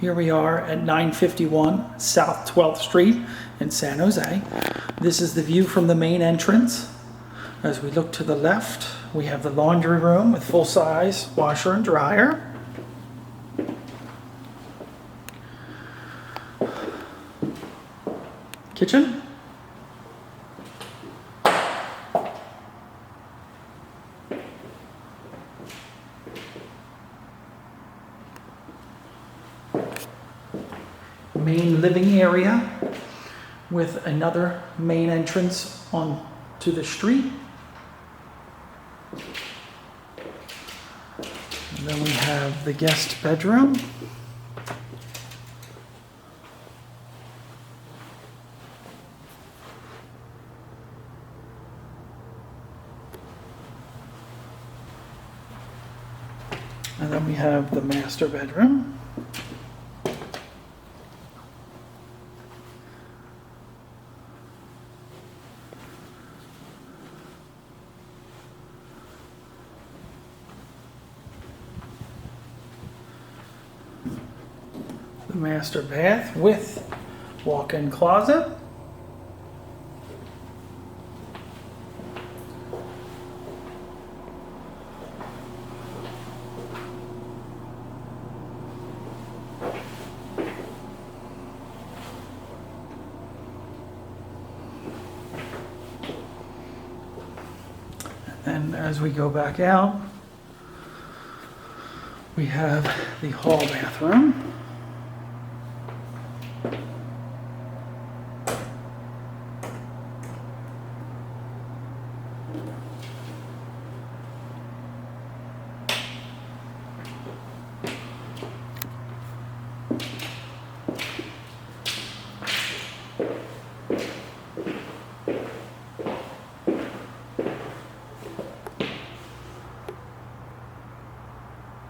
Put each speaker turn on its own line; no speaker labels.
Here we are at 951 South 12th Street in San Jose. This is the view from the main entrance. As we look to the left, we have the laundry room with full-size washer and dryer. Kitchen. Main living area with another main entrance on to the street. And then we have the guest bedroom. And then we have the master bedroom. The master bath with walk-in closet. And as we go back out, we have the hall bathroom.